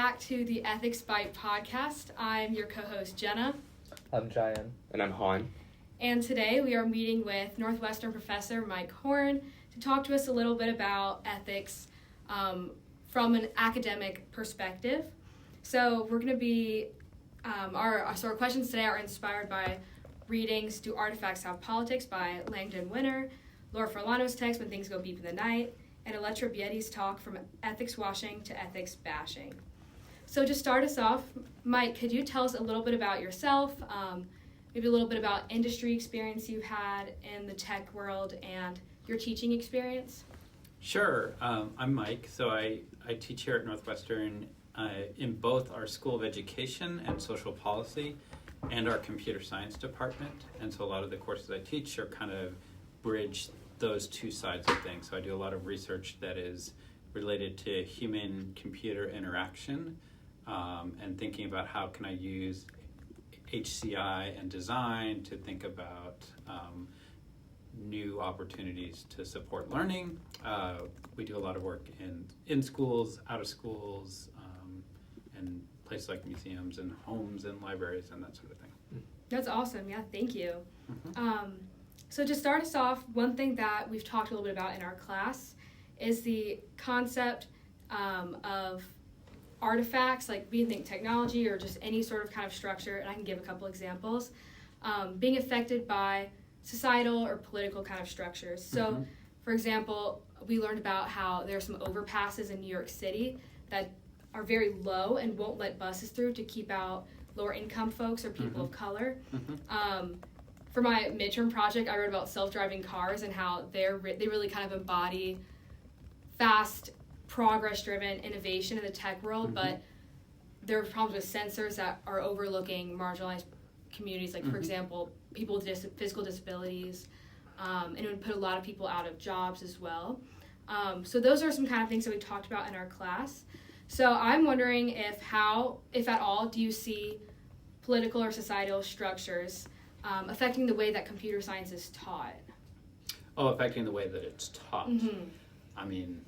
back to the Ethics Bite podcast. I'm your co-host, Jenna. I'm Jiayan. And I'm Han. And today we are meeting with Northwestern professor Mike Horn to talk to us a little bit about ethics from an academic perspective. So we're going to be, our questions today are inspired by readings Do Artifacts Have Politics by Langdon Winter, Laura Forlano's text When Things Go Beep in the Night, and Electra Bietti's talk From Ethics Washing to Ethics Bashing. So to start us off, Mike, could you tell us a little bit about yourself, maybe a little bit about industry experience you've had in the tech world and your teaching experience? Sure. I'm Mike. So I teach here at Northwestern in both our School of Education and Social Policy and our Computer Science department. And so a lot of the courses I teach are kind of bridge those two sides of things. So I do a lot of research that is related to human-computer interaction and thinking about how can I use HCI and design to think about new opportunities to support learning. We do a lot of work in schools, out of schools, and places like museums and homes and libraries and that sort of thing. That's awesome. Yeah, thank you. Mm-hmm. So to start us off, one thing that we've talked a little bit about in our class is the concept of artifacts, like we think technology or just any sort of kind of structure, and I can give a couple examples, being affected by societal or political kind of structures. So, for example, we learned about how there are some overpasses in New York City that are very low and won't let buses through to keep out lower income folks or people of color. For my midterm project, I wrote about self-driving cars and how they really kind of embody fast, progress-driven innovation in the tech world, but there are problems with sensors that are overlooking marginalized communities, like, for example, people with physical disabilities, and it would put a lot of people out of jobs as well. So those are some kind of things that we talked about in our class. So I'm wondering if at all, do you see political or societal structures affecting the way that computer science is taught? Oh, affecting the way that it's taught. I mean,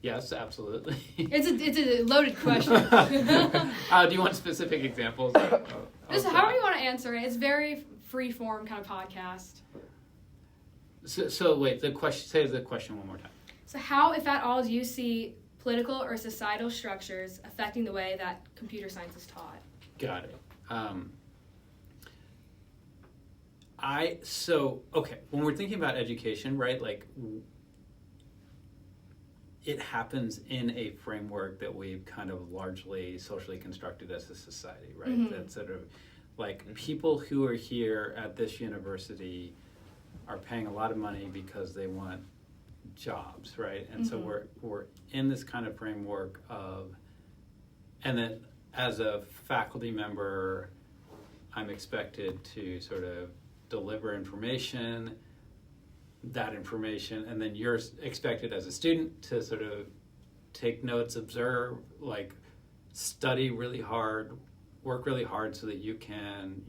yes, absolutely. It's a loaded question. Do you want specific examples? Just however you want to answer it. It's very free-form kind of podcast. So wait, say the question one more time. So how, if at all, do you see political or societal structures affecting the way that computer science is taught? Got it. When we're thinking about education, right, like it happens in a framework that we've kind of largely socially constructed as a society, right? That sort of like people who are here at this university are paying a lot of money because they want jobs, right? And so we're in this kind of framework and then as a faculty member, I'm expected to sort of deliver information, and then you're expected as a student to sort of take notes, observe, like study really hard, work really hard so that you can,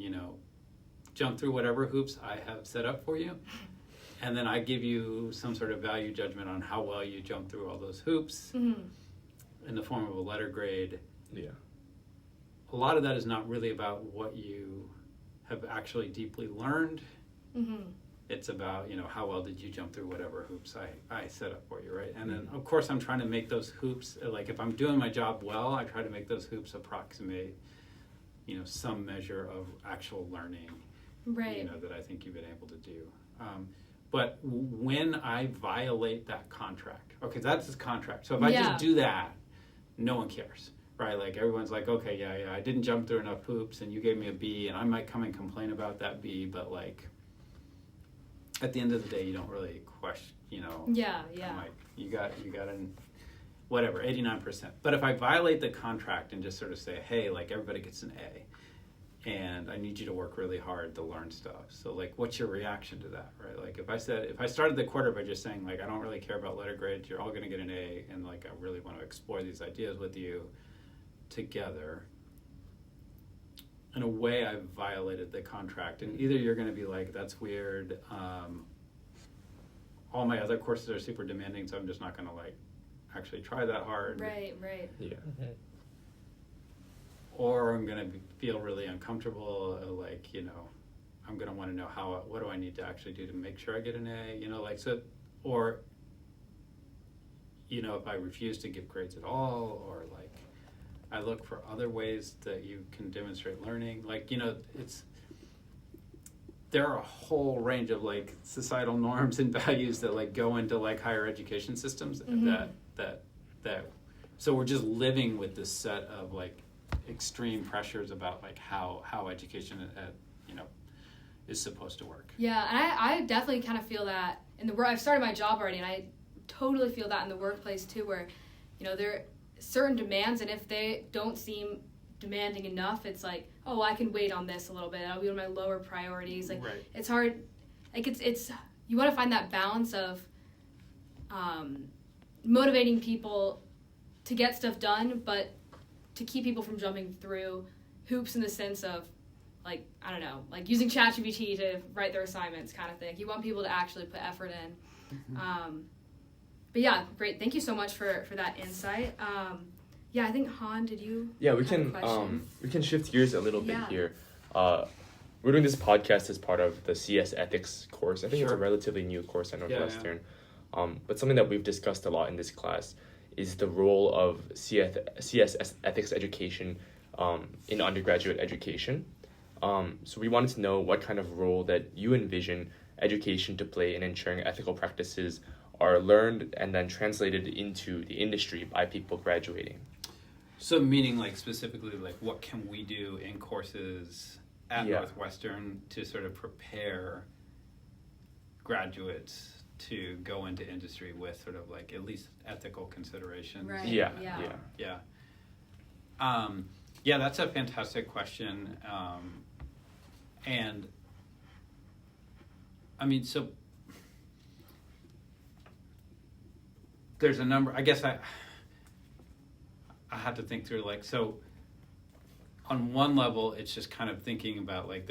jump through whatever hoops I have set up for you. And then I give you some sort of value judgment on how well you jump through all those hoops in the form of a letter grade. Yeah. A lot of that is not really about what you have actually deeply learned. It's about, how well did you jump through whatever hoops I set up for you, right? And then, of course, I'm trying to make those hoops, like if I'm doing my job well, I try to make those hoops approximate, some measure of actual learning, right? That I think you've been able to do. But when I violate that contract, okay, that's this contract. So if I just do that, no one cares. Right, like everyone's like, okay, yeah, I didn't jump through enough hoops, and you gave me a B, and I might come and complain about that B, but like, at the end of the day, you don't really question, Yeah. Like, you got an, whatever, 89%. But if I violate the contract and just sort of say, hey, like everybody gets an A, and I need you to work really hard to learn stuff. So like, what's your reaction to that, right? Like if I started the quarter by just saying like, I don't really care about letter grades, you're all going to get an A, and like, I really want to explore these ideas with you together, in a way I've violated the contract, and either you're going to be like, that's weird, all my other courses are super demanding, so I'm just not going to like actually try that hard. Right. Yeah. or I'm going to feel really uncomfortable, like, you know, I'm going to want to know what do I need to actually do to make sure I get an A, you know, like, so, or, you know, if I refuse to give grades at all, or like, I look for other ways that you can demonstrate learning, like, you know, there are a whole range of like societal norms and values that like go into like higher education systems that so we're just living with this set of like extreme pressures about like how education you know is supposed to work. Yeah, and I definitely kind of feel that in the work. I've started my job already, and I totally feel that in the workplace too, where, you know, there are certain demands, and if they don't seem demanding enough, it's like, oh, I can wait on this a little bit. That'll be one of my lower priorities. Like, right. It's hard. Like, it's you want to find that balance of motivating people to get stuff done, but to keep people from jumping through hoops in the sense of, like, I don't know, like using ChatGPT to write their assignments kind of thing. You want people to actually put effort in. But yeah, great. Thank you so much for that insight. Yeah, I think Han, did you? Yeah, we can shift gears a little bit here. We're doing this podcast as part of the CS Ethics course. I think it's a relatively new course at Northwestern. But something that we've discussed a lot in this class is the role of CS Ethics education in undergraduate education. So we wanted to know what kind of role that you envision education to play in ensuring ethical practices are learned and then translated into the industry by people graduating. So meaning like specifically like what can we do in courses at Northwestern to sort of prepare graduates to go into industry with sort of like at least ethical considerations. Right. Yeah, that's a fantastic question. And I mean, so there's a number, I guess I had to think through, like, so on one level, it's just kind of thinking about like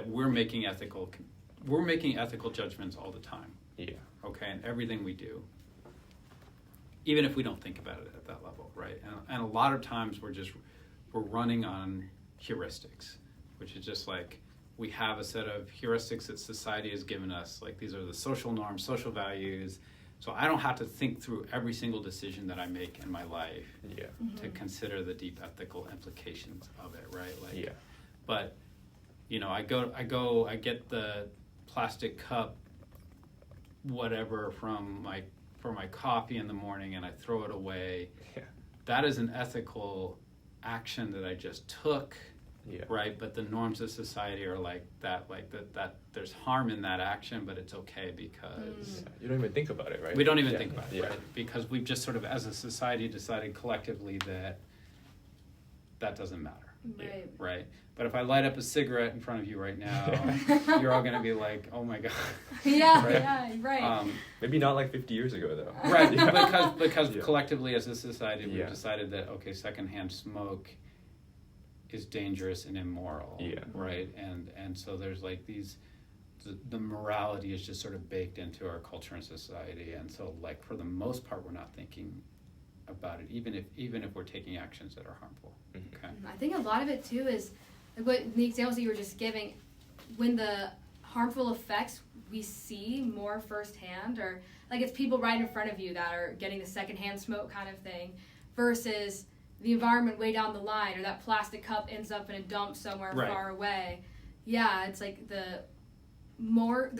we're making ethical judgments all the time. Yeah. Okay, and everything we do, even if we don't think about it at that level, right? And a lot of times we're running on heuristics, which is just like we have a set of heuristics that society has given us, like these are the social norms, social values. So I don't have to think through every single decision that I make in my life to consider the deep ethical implications of it, right? Like, but you know, I get the plastic cup, whatever, for my coffee in the morning, and I throw it away. Yeah. That is an ethical action that I just took. Yeah. Right, but the norms of society are like that there's harm in that action, but it's okay because you don't even think about it, right? We don't even think about it, right? Because we've just sort of, as a society, decided collectively that doesn't matter, right? But if I light up a cigarette in front of you right now, you're all going to be like, "Oh my god!" Right. Maybe not like 50 years ago, though. Right, because collectively as a society, we've decided that secondhand smoke is dangerous and immoral, right? And so there's like the morality is just sort of baked into our culture and society, and so like for the most part we're not thinking about it, even if we're taking actions that are harmful. Okay. I think a lot of it too is like what the examples that you were just giving, when the harmful effects we see more firsthand, or like it's people right in front of you that are getting the secondhand smoke kind of thing, versus the environment way down the line, or that plastic cup ends up in a dump somewhere far away. Yeah, it's like the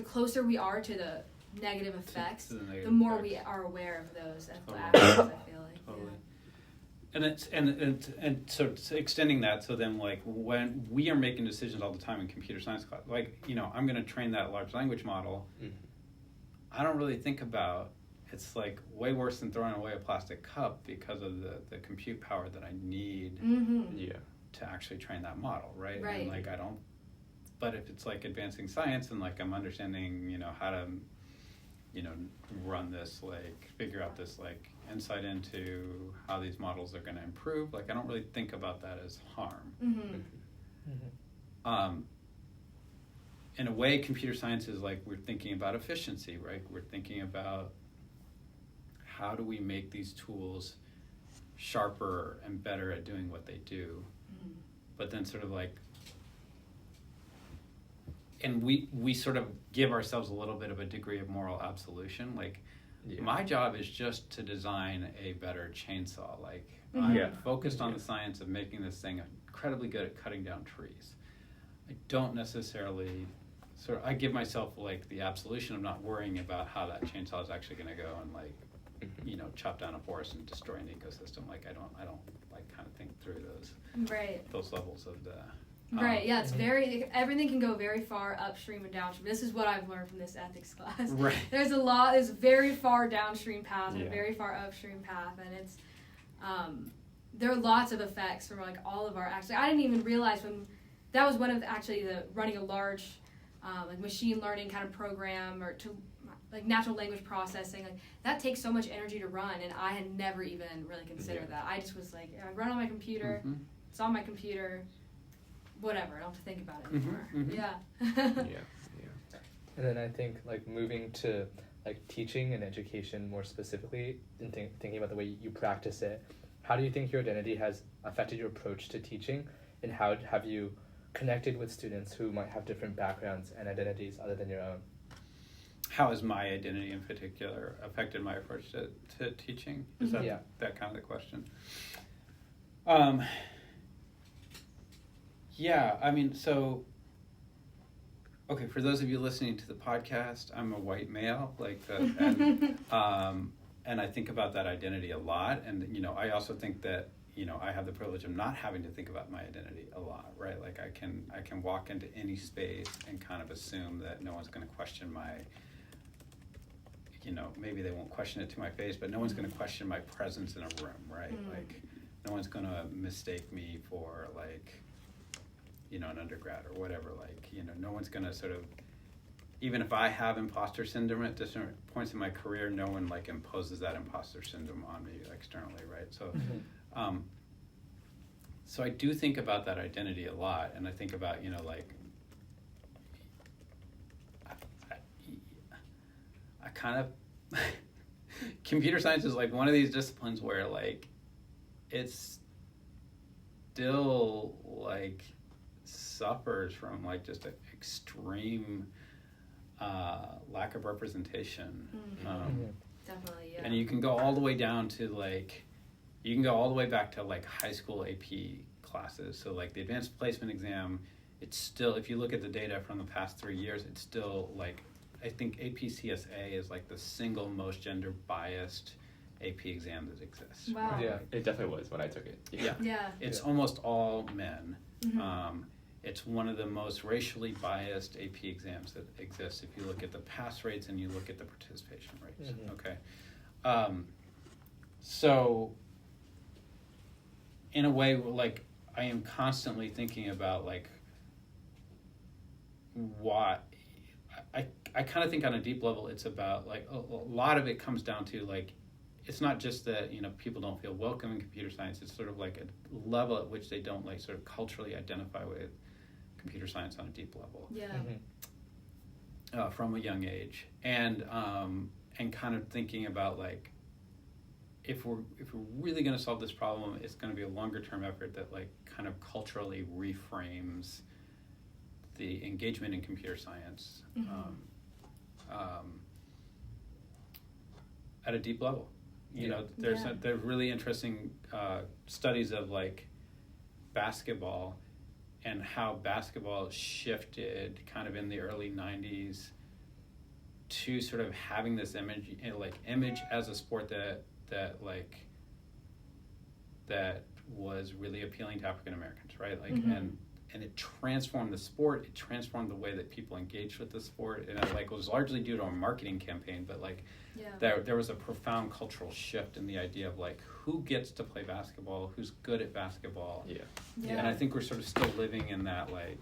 closer we are to the negative effects, the more we are aware of those ethical actions, I feel like. Totally. And so extending that, so then like when we are making decisions all the time in computer science class, like, you know, I'm going to train that large language model, I don't really think about, it's like way worse than throwing away a plastic cup because of the compute power that I need to actually train that model, right? And like but if it's like advancing science and like I'm understanding, you know, how to, you know, run this, like figure out this like insight into how these models are going to improve, like I don't really think about that as harm. In a way, computer science is like we're thinking about efficiency, right? We're thinking about how do we make these tools sharper and better at doing what they do, but then sort of like, and we sort of give ourselves a little bit of a degree of moral absolution. Like, my job is just to design a better chainsaw. Like, I'm focused on the science of making this thing incredibly good at cutting down trees. I don't necessarily I give myself like the absolution of not worrying about how that chainsaw is actually going to go and like, chop down a forest and destroy an ecosystem. Like, I don't like kind of think through those levels of the. Right, yeah, it's everything can go very far upstream and downstream. This is what I've learned from this ethics class. Right. There's a very far downstream path and a very far upstream path, and it's, there are lots of effects from like all of our, actually, I didn't even realize that was one of running a large, like machine learning kind of program or to like natural language processing, like that takes so much energy to run, and I had never even really considered that. I just was like, I run on my computer, it's on my computer, whatever, I don't have to think about it anymore. Yeah. And then I think like moving to like teaching and education more specifically, and thinking about the way you practice it, how do you think your identity has affected your approach to teaching, and how have you connected with students who might have different backgrounds and identities other than your own? How has my identity in particular affected my approach to teaching? Is that kind of the question? Yeah, I mean, so, okay, for those of you listening to the podcast, I'm a white male, and I think about that identity a lot, and, I also think that, I have the privilege of not having to think about my identity a lot, right? Like, I can walk into any space and kind of assume that no one's going to question my, maybe they won't question it to my face, but no one's going to question my presence in a room, right? Like, no one's going to mistake me for, like, an undergrad or whatever, like, no one's going to sort of, even if I have imposter syndrome at different points in my career, no one like imposes that imposter syndrome on me externally, right? So, so I do think about that identity a lot, and I think about, I kind of, computer science is like one of these disciplines where like, it's still like, suffers from like just an extreme lack of representation. Definitely, yeah. And you can go all the way down to like, you can go all the way back to like high school AP classes. So like the advanced placement exam, it's still, if you look at the data from the past 3 years, it's still like, I think AP CSA is like the single most gender biased AP exam that exists. Wow. Right? Yeah, it definitely was when I took it. Yeah. It's almost all men. It's one of the most racially biased AP exams that exists if you look at the pass rates and you look at the participation rates. Okay. So in a way, like, I am constantly thinking about like what I kind of think on a deep level it's about like a lot of it comes down to like, it's not just that people don't feel welcome in computer science. It's sort of like a level at which they don't like sort of culturally identify with computer science on a deep level. From a young age, and kind of thinking about like, if we're really going to solve this problem, it's going to be a longer term effort that like kind of culturally reframes the engagement in computer science at a deep level. There's really interesting studies of like basketball and how basketball shifted kind of in the early 90s to sort of having this image as a sport that was really appealing to African Americans, right? Like, and it transformed the sport. It transformed the way that people engaged with the sport, and it was largely due to a marketing campaign. But there was a profound cultural shift in the idea of like who gets to play basketball, who's good at basketball. And I think we're sort of still living in that like,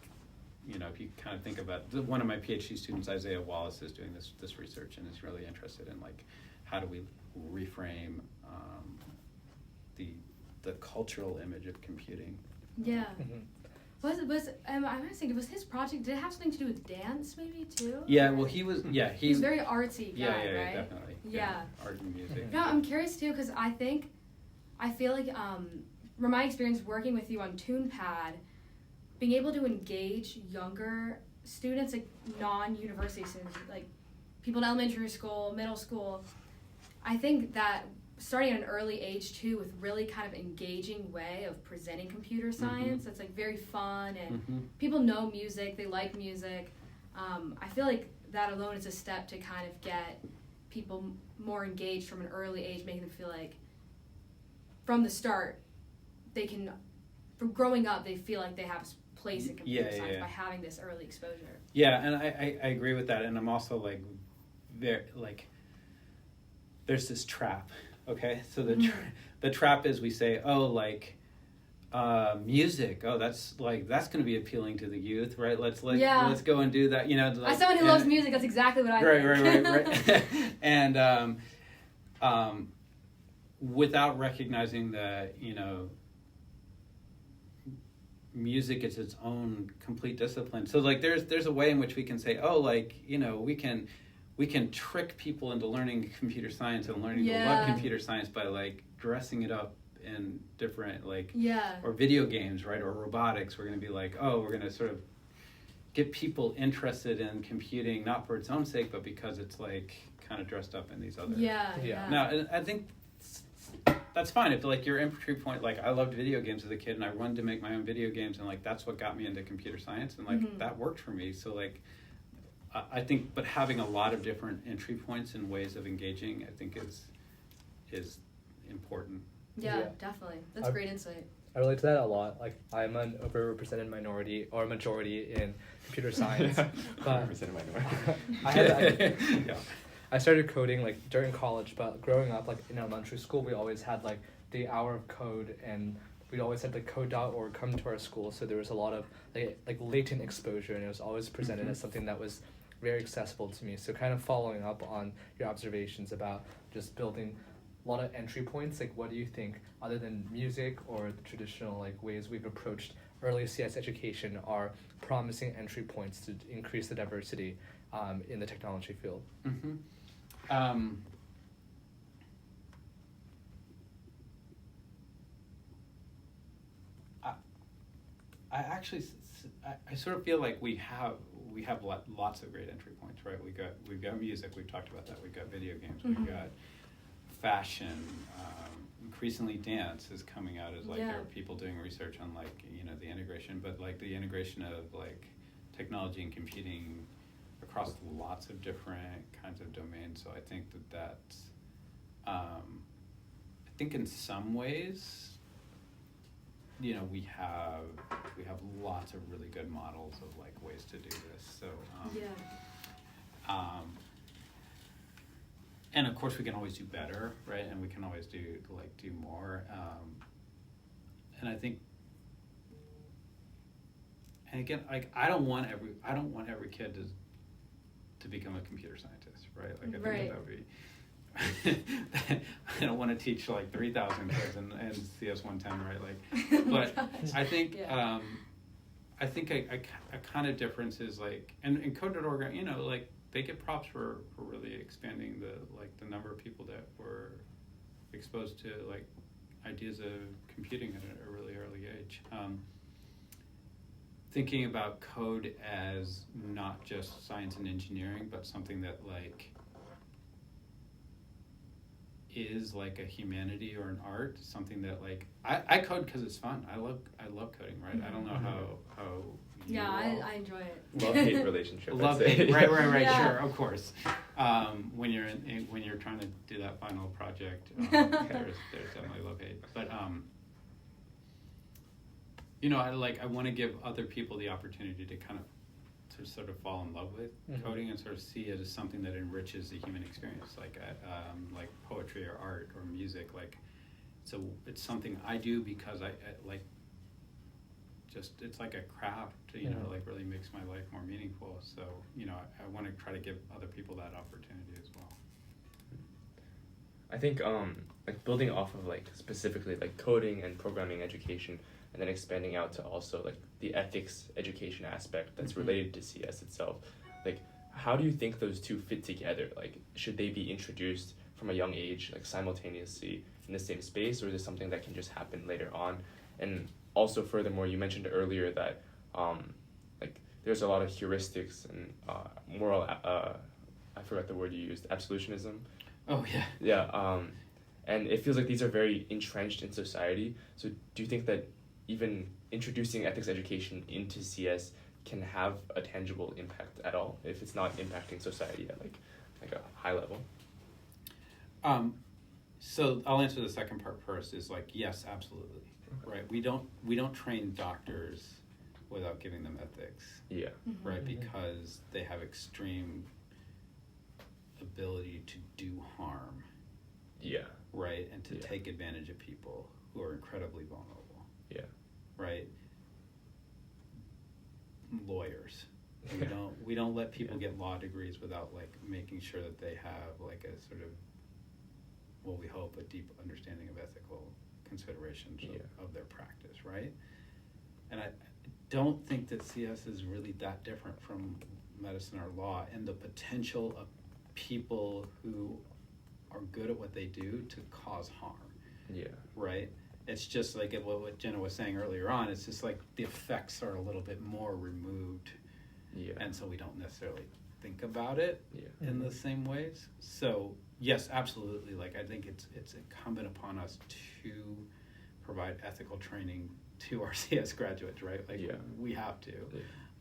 if you kind of think about one of my PhD students, Isaiah Wallace, is doing this research and is really interested in like how do we reframe the cultural image of computing. Was his project, did it have something to do with dance maybe too? Yeah, well he's very artsy guy, right? Definitely. Art and music. No, I'm curious too, because I feel like from my experience working with you on TunePad, being able to engage younger students, like non-university students, like people in elementary school, middle school, I think that starting at an early age too with really kind of engaging way of presenting computer science that's like very fun and people know music, they like music. I feel like that alone is a step to kind of get people more engaged from an early age, making them feel like from the start they can, from growing up, they feel like they have a place in computer science by having this early exposure. Yeah, and I agree with that, and I'm also like, very like, there's this trap. Okay, so the trap is we say, oh, like music. Oh, that's going to be appealing to the youth, right? Let's go and do that. You know, like, as someone who loves music, that's exactly what I think. Right. And without recognizing that, you know, music is its own complete discipline. So like, there's a way in which we can say, oh, like, you know, we can trick people into learning computer science and learning to love computer science by like dressing it up in different or video games, right? Or robotics. We're going to be like, oh, we're going to sort of get people interested in computing, not for its own sake, but because it's like kind of dressed up in these other. Now, I think that's fine. If like your entry point, like I loved video games as a kid and I wanted to make my own video games and like that's what got me into computer science and like that worked for me. So like, I think, but having a lot of different entry points and ways of engaging, I think is important. Yeah, definitely. That's great insight. I relate to that a lot. Like, I'm an overrepresented minority or majority in computer science. But I started coding like during college, but growing up, like in elementary school, we always had like the hour of code, and we always had the code.org come to our school. So there was a lot of like latent exposure, and it was always presented as something that was very accessible to me. So kind of following up on your observations about just building a lot of entry points, like what do you think, other than music or the traditional like ways we've approached early CS education, are promising entry points to increase the diversity in the technology field? I sort of feel like we have lots of great entry points, right? We've got music. We've talked about that. We've got video games. We've got fashion. Increasingly, dance is coming out as like there are people doing research on like, you know, the integration, but like the integration of like technology and computing across lots of different kinds of domains. So I think that's I think in some ways, you know, we have lots of really good models of like ways to do this. So and of course we can always do better, right? And we can always do more. And I think, and again, like I don't want every kid to become a computer scientist, right? Like I think that would be. I don't want to teach like 3,000 kids and CS 110, right? Like, but I think I think a kind of difference is like, and Code.org, you know, like they get props for really expanding the number of people that were exposed to like ideas of computing at a really early age. Thinking about code as not just science and engineering, but something that like is like a humanity or an art, something that like I code because it's fun. I love coding, right? I don't know how you I enjoy it. Love-hate relationship. Love-hate, right, Yeah. sure, of course. When you're trying to do that final project, there's definitely love-hate. But you know, I want to give other people the opportunity to kind of to sort of fall in love with coding and sort of see it as something that enriches the human experience, like poetry or art or music. Like, so it's something I do because I like. Just it's like a craft, you know, like really makes my life more meaningful. So you know, I want to try to give other people that opportunity as well. I think like building off of like specifically like coding and programming education, and then expanding out to also like the ethics education aspect that's related to CS itself. Like, how do you think those two fit together? Like, should they be introduced from a young age, like simultaneously in the same space, or is it something that can just happen later on? And also, furthermore, you mentioned earlier that like there's a lot of heuristics and moral. I forgot the word you used. Absolutionism. Oh yeah. Yeah. And it feels like these are very entrenched in society. So do you think that even introducing ethics education into CS can have a tangible impact at all if it's not impacting society at like a high level? So I'll answer the second part first. Is like yes, absolutely. Okay. Right. We don't train doctors without giving them ethics. Yeah. Right, because they have extreme ability to do harm. Yeah. Right, and to take advantage of people who are incredibly vulnerable. Yeah. Right. Lawyers. We don't let people get law degrees without like making sure that they have like a sort of, well, we hope a deep understanding of ethical considerations of their practice, right? And I don't think that CS is really that different from medicine or law, and the potential of people who are good at what they do to cause harm. Yeah. Right? It's just like what Jenna was saying earlier on, it's just like the effects are a little bit more removed. Yeah. And so we don't necessarily think about it in the same ways. So yes, absolutely. Like I think it's incumbent upon us to provide ethical training to our CS graduates, right? Like we have to.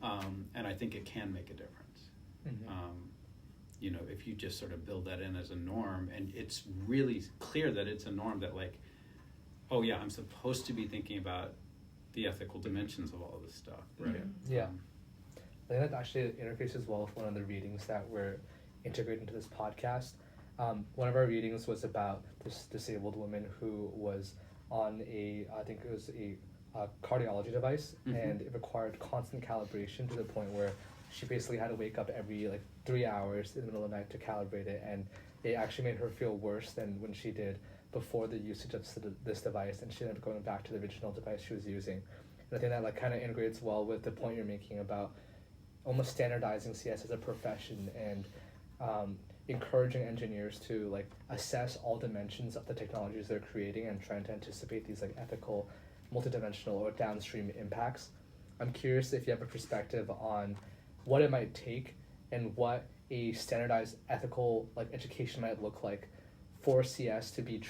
Yeah. And I think it can make a difference. You know, if you just sort of build that in as a norm, and it's really clear that it's a norm that like, oh yeah, I'm supposed to be thinking about the ethical dimensions of all of this stuff, right? Yeah. I think that actually interfaces well with one of the readings that we're integrating into this podcast. One of our readings was about this disabled woman who was on I think it was a cardiology device, and it required constant calibration to the point where she basically had to wake up every 3 hours in the middle of the night to calibrate it, and it actually made her feel worse than when she did before the usage of this device, and she ended up going back to the original device she was using. And I think that kind of integrates well with the point you're making about almost standardizing CS as a profession and encouraging engineers to assess all dimensions of the technologies they're creating and trying to anticipate these ethical, multidimensional or downstream impacts. I'm curious if you have a perspective on what it might take and what a standardized ethical education might look like for CS to be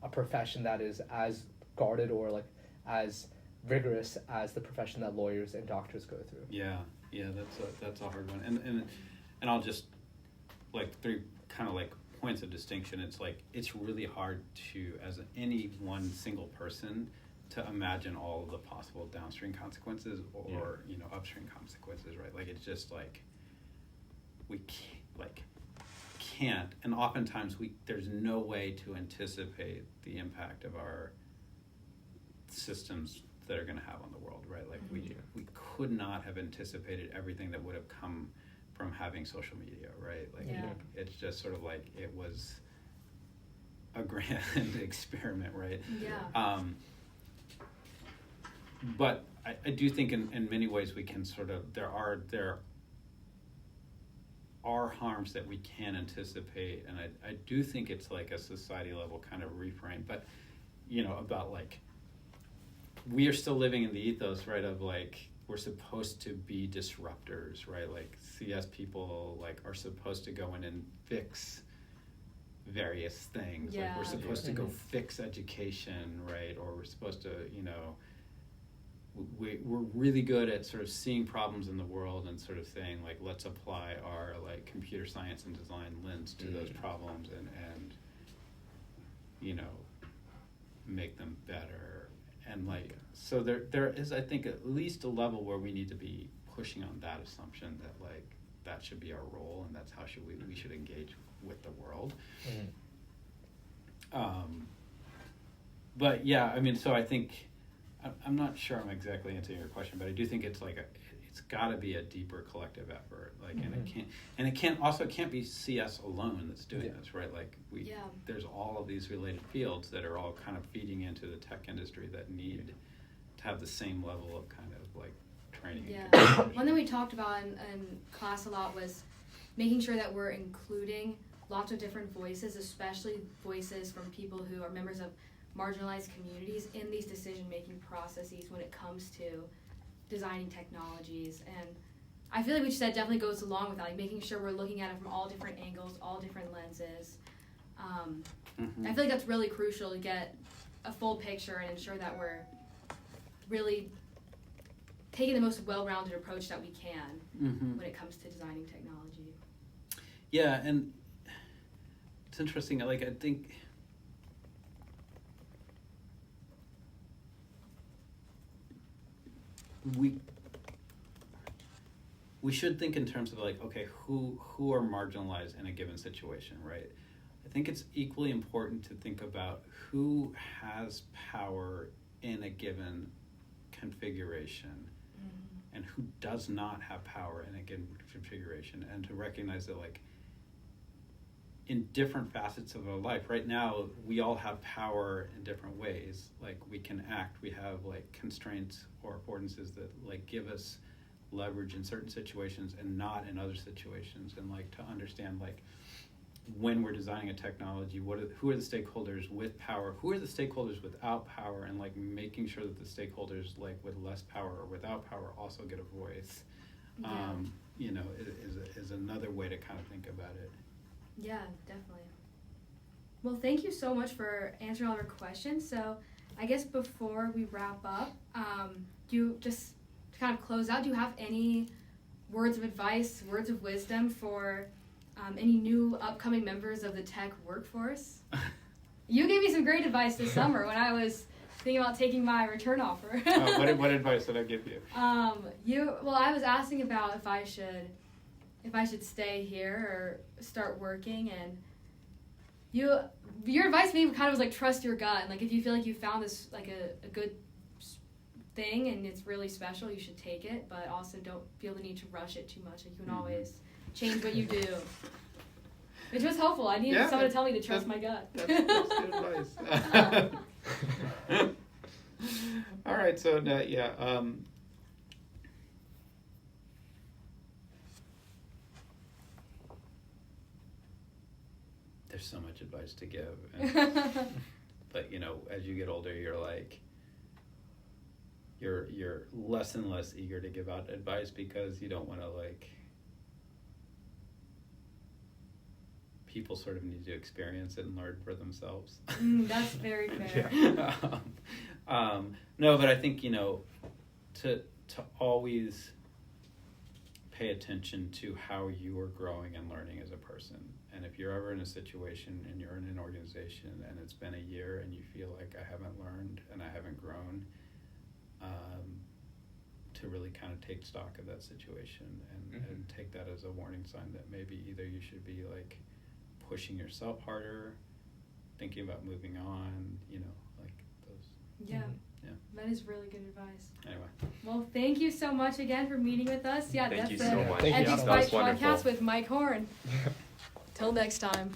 a profession that is as guarded or as rigorous as the profession that lawyers and doctors go through. Yeah, that's a hard one, and I'll just three kind of points of distinction. It's really hard to, as any one single person, to imagine all of the possible downstream consequences or upstream consequences, right? It's just we can't, and oftentimes there's no way to anticipate the impact of our systems that are going to have on the world, right? We could not have anticipated everything that would have come from having social media, right? It's just sort of it was a grand experiment, right? Yeah. But I do think in many ways we can sort of, there are harms that we can anticipate, and I do think it's a society level kind of reframe, but about we are still living in the ethos, right, of we're supposed to be disruptors, right? CS people are supposed to go in and fix various things. We're supposed to go fix education, right? Or we're supposed to, we're really good at sort of seeing problems in the world and sort of saying let's apply our computer science and design lens to those problems and make them better. And so there is, I think, at least a level where we need to be pushing on that assumption that that should be our role, and that's how we should engage with the world. But yeah, I mean, so I think I'm not sure I'm exactly answering your question, but I do think it's it's got to be a deeper collective effort, and it can't be CS alone that's doing this, right? There's all of these related fields that are all kind of feeding into the tech industry that need to have the same level of kind of training. Yeah. One thing we talked about in class a lot was making sure that we're including lots of different voices, especially voices from people who are members of marginalized communities in these decision-making processes when it comes to designing technologies. And I feel like what you said definitely goes along with that, like making sure we're looking at it from all different angles, all different lenses. I feel like that's really crucial to get a full picture and ensure that we're really taking the most well-rounded approach that we can when it comes to designing technology. Yeah, and it's interesting. Like, I think we should think in terms of like, okay, who are marginalized in a given situation, right? I think it's equally important to think about who has power in a given configuration and who does not have power in a given configuration, and to recognize that like in different facets of our life right now, we all have power in different ways. Like we can act, we have like constraints or affordances that like give us leverage in certain situations and not in other situations. And like to understand like when we're designing a technology, who are the stakeholders with power, who are the stakeholders without power, and like making sure that the stakeholders like with less power or without power also get a voice. You know, is another way to kind of think about it. Yeah, definitely. Well, thank you so much for answering all our questions. So I guess before we wrap up, you just to kind of close out, do you have any words of advice, words of wisdom for any new upcoming members of the tech workforce? You gave me some great advice this summer when I was thinking about taking my return offer. What advice did I give you? I was asking about if I should stay here or start working, and your advice to me kind of was like trust your gut, and like if you feel like you found this like a good thing and it's really special, you should take it, but also don't feel the need to rush it too much. Like you can always change what you do. Which was helpful. I needed someone to tell me to trust my gut. That's good advice. All right, so there's so much advice to give, but you know, as you get older, you're like you're less and less eager to give out advice because you don't want to like. People sort of need to experience it and learn for themselves. That's very fair. No, but I think, you know, to always pay attention to how you are growing and learning as a person. And if you're ever in a situation and you're in an organization and it's been a year and you feel like I haven't learned and I haven't grown, to really kind of take stock of that situation and take that as a warning sign that maybe either you should be like pushing yourself harder, thinking about moving on, you know, like those. Yeah. That is really good advice. Anyway. Well, thank you so much again for meeting with us. Yeah, thank that's you the so much. Edgy Spike podcast with Mike Horn. Till next time.